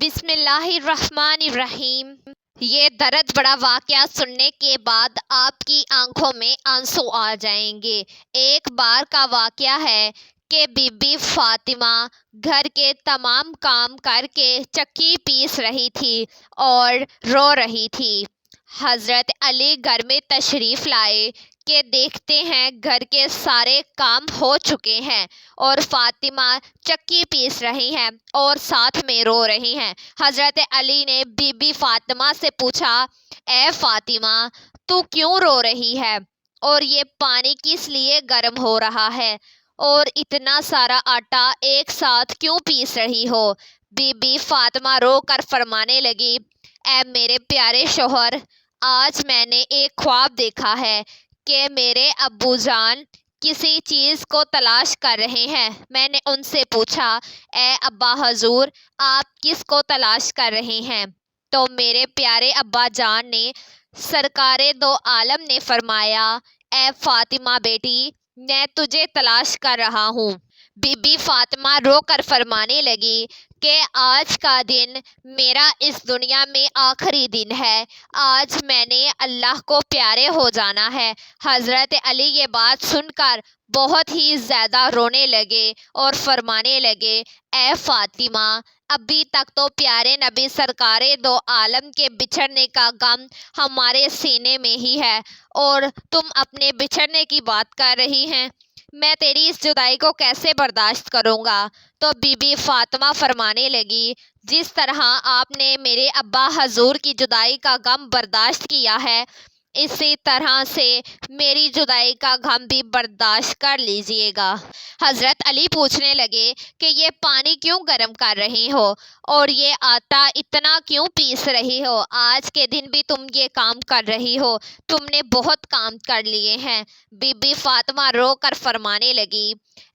بسم اللہ الرحمن الرحیم۔ یہ درد بڑا واقعہ سننے کے بعد آپ کی آنکھوں میں آنسو آ جائیں گے۔ ایک بار کا واقعہ ہے کہ بی بی فاطمہ گھر کے تمام کام کر کے چکی پیس رہی تھی اور رو رہی تھی۔ حضرت علی گھر میں تشریف لائے کہ دیکھتے ہیں گھر کے سارے کام ہو چکے ہیں اور فاطمہ چکی پیس رہی ہیں اور ساتھ میں رو رہی ہیں۔ حضرت علی نے بی بی فاطمہ سے پوچھا، اے فاطمہ، تو کیوں رو رہی ہے اور یہ پانی کس لیے گرم ہو رہا ہے اور اتنا سارا آٹا ایک ساتھ کیوں پیس رہی ہو؟ بی بی فاطمہ رو کر فرمانے لگی، اے میرے پیارے شوہر، آج میں نے ایک خواب دیکھا ہے کہ میرے ابو جان کسی چیز کو تلاش کر رہے ہیں۔ میں نے ان سے پوچھا، اے ابا حضور، آپ کس کو تلاش کر رہے ہیں؟ تو میرے پیارے ابا جان نے، سرکار دو عالم نے فرمایا، اے فاطمہ بیٹی، میں تجھے تلاش کر رہا ہوں۔ بی بی فاطمہ رو کر فرمانے لگی کہ آج کا دن میرا اس دنیا میں آخری دن ہے، آج میں نے اللہ کو پیارے ہو جانا ہے۔ حضرت علی یہ بات سن کر بہت ہی زیادہ رونے لگے اور فرمانے لگے، اے فاطمہ، ابھی تک تو پیارے نبی سرکار دو عالم کے بچھڑنے کا غم ہمارے سینے میں ہی ہے اور تم اپنے بچھڑنے کی بات کر رہی ہیں، میں تیری اس جدائی کو کیسے برداشت کروں گا؟ تو بی بی فاطمہ فرمانے لگی، جس طرح آپ نے میرے ابا حضور کی جدائی کا غم برداشت کیا ہے، اسی طرح سے میری جدائی کا غم بھی برداشت کر لیجئے گا۔ حضرت علی پوچھنے لگے کہ یہ پانی کیوں گرم کر رہی ہو اور یہ آٹا اتنا کیوں پیس رہی ہو؟ آج کے دن بھی تم یہ کام کر رہی ہو، تم نے بہت کام کر لیے ہیں۔ بی بی فاطمہ رو کر فرمانے لگی،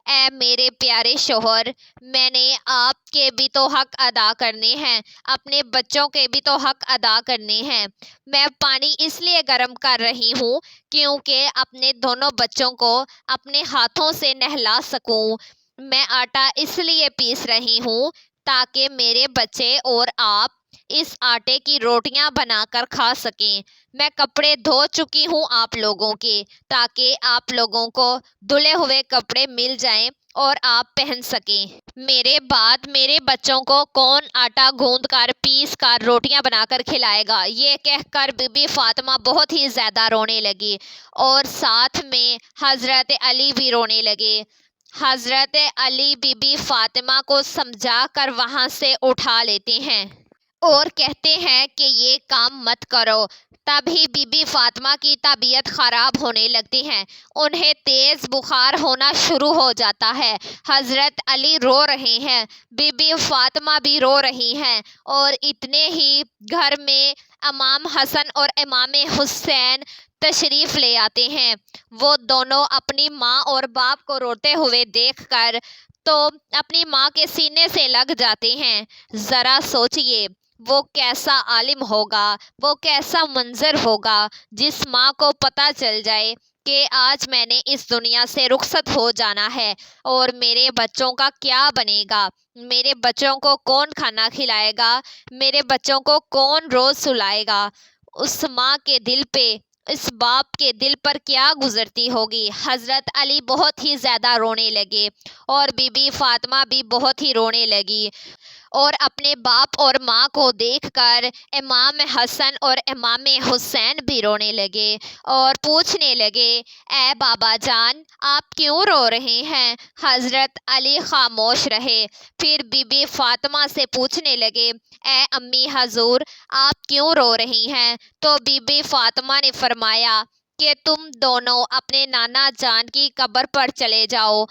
اے میرے پیارے شوہر، میں نے آپ کے بھی تو حق ادا کرنے ہیں، اپنے بچوں کے بھی تو حق ادا کرنے ہیں۔ میں پانی اس لیے گرم کر رہی ہوں کیونکہ اپنے دونوں بچوں کو اپنے ہاتھوں سے نہلا سکوں۔ میں آٹا اس لیے پیس رہی ہوں تاکہ میرے بچے اور آپ اس آٹے کی روٹیاں بنا کر کھا سکیں۔ میں کپڑے دھو چکی ہوں آپ لوگوں کے، تاکہ آپ لوگوں کو دھلے ہوئے کپڑے مل جائیں اور آپ پہن سکیں۔ میرے بعد میرے بچوں کو کون آٹا گوندھ کر پیس کر روٹیاں بنا کر کھلائے گا؟ یہ کہہ کر بی بی فاطمہ بہت ہی زیادہ رونے لگی اور ساتھ میں حضرت علی بھی رونے لگے۔ حضرت علی بی بی فاطمہ کو سمجھا کر وہاں سے اٹھا لیتے ہیں اور کہتے ہیں کہ یہ کام مت کرو۔ تبھی بی بی فاطمہ کی طبیعت خراب ہونے لگتی ہے، انہیں تیز بخار ہونا شروع ہو جاتا ہے۔ حضرت علی رو رہے ہیں، بی بی فاطمہ بھی رو رہی ہیں اور اتنے ہی گھر میں امام حسن اور امام حسین تشریف لے آتے ہیں۔ وہ دونوں اپنی ماں اور باپ کو روتے ہوئے دیکھ کر تو اپنی ماں کے سینے سے لگ جاتے ہیں۔ ذرا سوچئے، وہ کیسا عالم ہوگا، وہ کیسا منظر ہوگا جس ماں کو پتہ چل جائے کہ آج میں نے اس دنیا سے رخصت ہو جانا ہے اور میرے بچوں کا کیا بنے گا؟ میرے بچوں کو کون کھانا کھلائے گا؟ میرے بچوں کو کون روز سلائے گا؟ اس ماں کے دل پہ، اس باپ کے دل پر کیا گزرتی ہوگی؟ حضرت علی بہت ہی زیادہ رونے لگے اور بی بی فاطمہ بھی بہت ہی رونے لگی اور اپنے باپ اور ماں کو دیکھ کر امام حسن اور امام حسین بھی رونے لگے اور پوچھنے لگے، اے بابا جان، آپ کیوں رو رہے ہیں؟ حضرت علی خاموش رہے، پھر بی بی فاطمہ سے پوچھنے لگے، اے امی حضور، آپ کیوں رو رہی ہیں؟ تو بی بی فاطمہ نے فرمایا کہ تم دونوں اپنے نانا جان کی قبر پر چلے جاؤ۔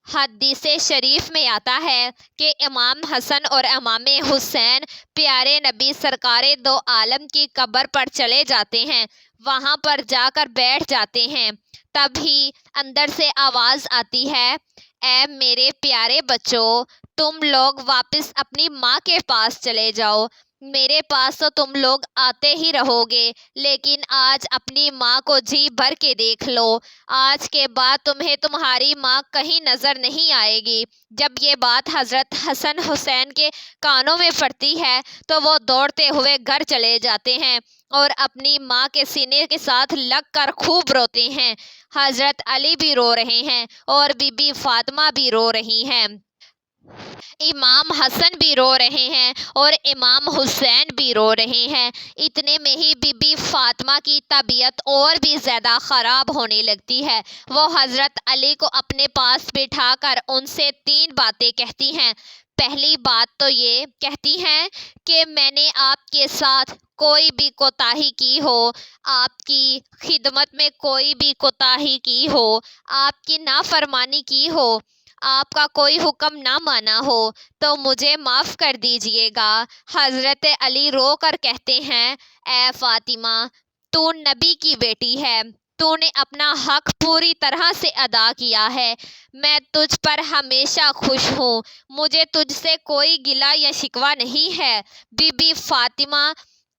حدیث شریف میں آتا ہے کہ امام حسن اور امام حسین پیارے نبی سرکار دو عالم کی قبر پر چلے جاتے ہیں، وہاں پر جا کر بیٹھ جاتے ہیں۔ تبھی اندر سے آواز آتی ہے، اے میرے پیارے بچوں، تم لوگ واپس اپنی ماں کے پاس چلے جاؤ۔ میرے پاس تو تم لوگ آتے ہی رہو گے، لیکن آج اپنی ماں کو جی بھر کے دیکھ لو۔ آج کے بعد تمہیں تمہاری ماں کہیں نظر نہیں آئے گی۔ جب یہ بات حضرت حسن حسین کے کانوں میں پڑتی ہے تو وہ دوڑتے ہوئے گھر چلے جاتے ہیں اور اپنی ماں کے سینے کے ساتھ لگ کر خوب روتے ہیں۔ حضرت علی بھی رو رہے ہیں اور بی بی فاطمہ بھی رو رہی ہیں۔ امام حسن بھی رو رہے ہیں اور امام حسین بھی رو رہے ہیں۔ اتنے میں ہی بی بی فاطمہ کی طبیعت اور بھی زیادہ خراب ہونے لگتی ہے۔ وہ حضرت علی کو اپنے پاس بٹھا کر ان سے 3 باتیں کہتی ہیں۔ پہلی بات تو یہ کہتی ہیں کہ میں نے آپ کے ساتھ کوئی بھی کوتاہی کی ہو، آپ کی خدمت میں کوئی بھی کوتاہی کی ہو، آپ کی نافرمانی کی ہو، آپ کا کوئی حکم نہ مانا ہو تو مجھے معاف کر دیجیے گا۔ حضرت علی رو کر کہتے ہیں، اے فاطمہ، تو نبی کی بیٹی ہے، تو نے اپنا حق پوری طرح سے ادا کیا ہے، میں تجھ پر ہمیشہ خوش ہوں، مجھے تجھ سے کوئی گلہ یا شکوہ نہیں ہے۔ بی بی فاطمہ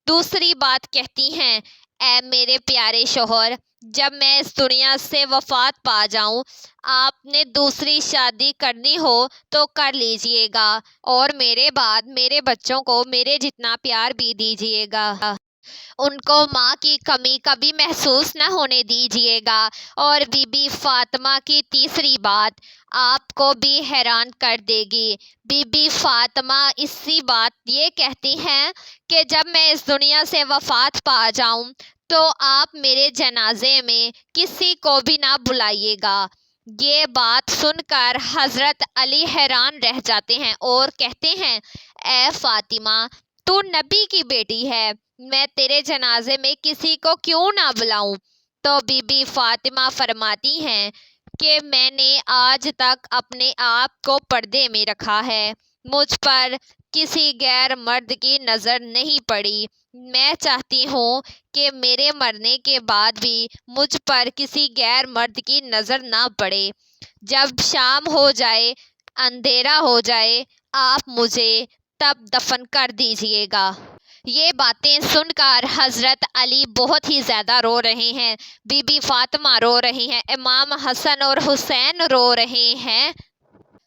دوسری بات کہتی ہیں، اے میرے پیارے شوہر، جب میں اس دنیا سے وفات پا جاؤں، آپ نے دوسری شادی کرنی ہو تو کر لیجیے گا اور میرے بعد میرے بچوں کو میرے جتنا پیار بھی دیجیے گا۔ ان کو ماں کی کمی کبھی محسوس نہ ہونے دیجیے گا۔ اور بی بی فاطمہ کی تیسری بات آپ کو بھی حیران کر دے گی۔ بی بی فاطمہ اسی بات یہ کہتی ہیں کہ جب میں اس دنیا سے وفات پا جاؤں تو آپ میرے جنازے میں کسی کو بھی نہ بلائیے گا۔ یہ بات سن کر حضرت علی حیران رہ جاتے ہیں اور کہتے ہیں، اے فاطمہ، تو نبی کی بیٹی ہے، میں تیرے جنازے میں کسی کو کیوں نہ بلاؤں؟ تو بی بی فاطمہ فرماتی ہیں کہ میں نے آج تک اپنے آپ کو پردے میں رکھا ہے، مجھ پر کسی غیر مرد کی نظر نہیں پڑی، میں چاہتی ہوں کہ میرے مرنے کے بعد بھی مجھ پر کسی غیر مرد کی نظر نہ پڑے۔ جب شام ہو جائے، اندھیرا ہو جائے، آپ مجھے تب دفن کر دیجیے گا۔ یہ باتیں سن کر حضرت علی بہت ہی زیادہ رو رہے ہیں، بی بی فاطمہ رو رہی ہیں، امام حسن اور حسین رو رہے ہیں۔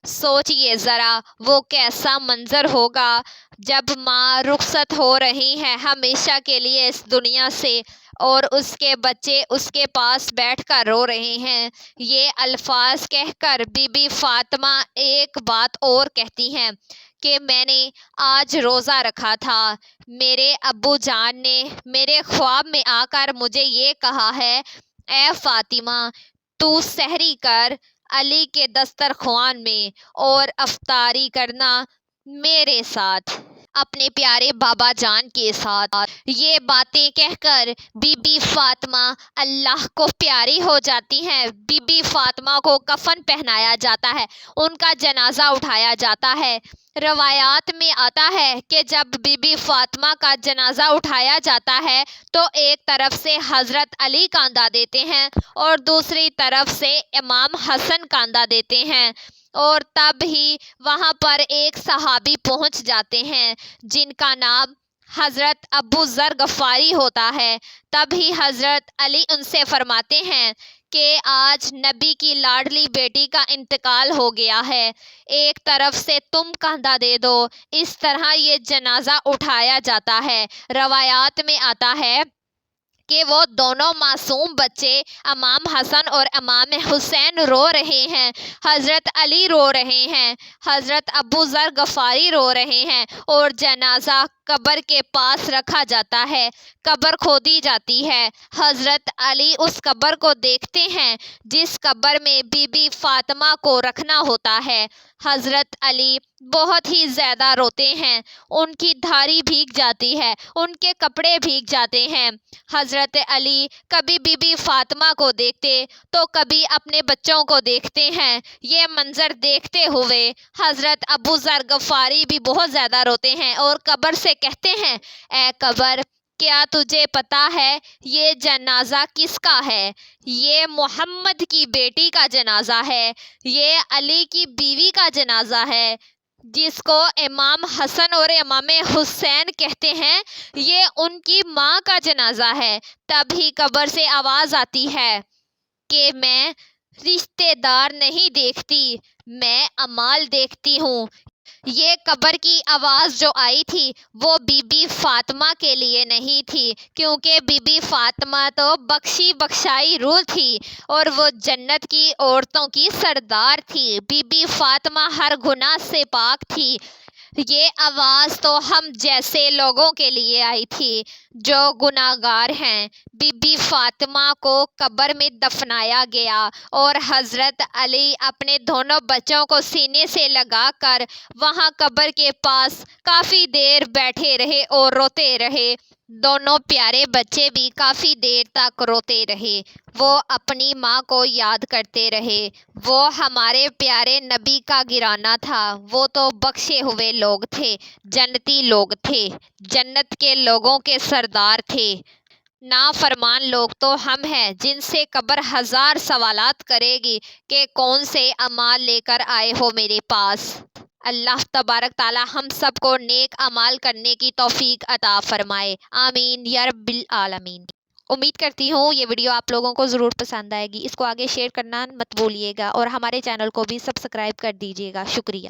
سوچئے ذرا وہ کیسا منظر ہوگا جب ماں رخصت ہو رہی ہے ہمیشہ کے لیے اس دنیا سے اور اس کے بچے اس کے پاس بیٹھ کر رو رہے ہیں۔ یہ الفاظ کہہ کر بی بی فاطمہ ایک بات اور کہتی ہیں کہ میں نے آج روزہ رکھا تھا، میرے ابو جان نے میرے خواب میں آ کر مجھے یہ کہا ہے، اے فاطمہ، تو سحری کر علی کے دسترخوان میں اور افطاری کرنا میرے ساتھ، اپنے پیارے بابا جان کے ساتھ۔ یہ باتیں کہہ کر بی بی فاطمہ اللہ کو پیاری ہو جاتی ہیں۔ بی بی فاطمہ کو کفن پہنایا جاتا ہے، ان کا جنازہ اٹھایا جاتا ہے۔ روایات میں آتا ہے کہ جب بی بی فاطمہ کا جنازہ اٹھایا جاتا ہے تو ایک طرف سے حضرت علی کاندھا دیتے ہیں اور دوسری طرف سے امام حسن کاندھا دیتے ہیں، اور تب ہی وہاں پر ایک صحابی پہنچ جاتے ہیں جن کا نام حضرت ابو ذر غفاری ہوتا ہے۔ تب ہی حضرت علی ان سے فرماتے ہیں کہ آج نبی کی لاڈلی بیٹی کا انتقال ہو گیا ہے، ایک طرف سے تم کاندھا دے دو۔ اس طرح یہ جنازہ اٹھایا جاتا ہے۔ روایات میں آتا ہے کہ وہ دونوں معصوم بچے امام حسن اور امام حسین رو رہے ہیں، حضرت علی رو رہے ہیں، حضرت ابو ذر غفاری رو رہے ہیں اور جنازہ قبر کے پاس رکھا جاتا ہے، قبر کھودی جاتی ہے۔ حضرت علی اس قبر کو دیکھتے ہیں جس قبر میں بی بی فاطمہ کو رکھنا ہوتا ہے۔ حضرت علی بہت ہی زیادہ روتے ہیں، ان کی دھاری بھیگ جاتی ہے، ان کے کپڑے بھیگ جاتے ہیں۔ حضرت علی کبھی بی بی فاطمہ کو دیکھتے تو کبھی اپنے بچوں کو دیکھتے ہیں۔ یہ منظر دیکھتے ہوئے حضرت ابو ذر غفاری بھی بہت زیادہ روتے ہیں اور قبر سے کہتے ہیں، اے قبر، کیا تجھے پتا ہے یہ جنازہ کس کا ہے؟ یہ محمد کی بیٹی کا جنازہ ہے، یہ علی کی بیوی کا جنازہ ہے۔ جس کو امام حسن اور امام حسین کہتے ہیں، یہ ان کی ماں کا جنازہ ہے۔ تبھی قبر سے آواز آتی ہے کہ میں رشتے دار نہیں دیکھتی، میں اعمال دیکھتی ہوں۔ یہ قبر کی آواز جو آئی تھی وہ بی بی فاطمہ کے لیے نہیں تھی، کیونکہ بی بی فاطمہ تو بخشی بخشائی روح تھی اور وہ جنت کی عورتوں کی سردار تھی۔ بی بی فاطمہ ہر گناہ سے پاک تھی۔ یہ آواز تو ہم جیسے لوگوں کے لیے آئی تھی جو گناہگار ہیں۔ بی بی فاطمہ کو قبر میں دفنایا گیا اور حضرت علی اپنے دونوں بچوں کو سینے سے لگا کر وہاں قبر کے پاس کافی دیر بیٹھے رہے اور روتے رہے۔ دونوں پیارے بچے بھی کافی دیر تک روتے رہے، وہ اپنی ماں کو یاد کرتے رہے۔ وہ ہمارے پیارے نبی کا گھرانہ تھا، وہ تو بخشے ہوئے لوگ تھے، جنتی لوگ تھے، جنت کے لوگوں کے سردار تھے۔ نافرمان لوگ تو ہم ہیں جن سے قبر ہزار سوالات کرے گی کہ کون سے اعمال لے کر آئے ہو میرے پاس۔ اللہ تبارک تعالی ہم سب کو نیک اعمال کرنے کی توفیق عطا فرمائے، آمین یا رب العالمین۔ امید کرتی ہوں یہ ویڈیو آپ لوگوں کو ضرور پسند آئے گی، اس کو آگے شیئر کرنا مت بھولیے گا اور ہمارے چینل کو بھی سبسکرائب کر دیجیے گا۔ شکریہ۔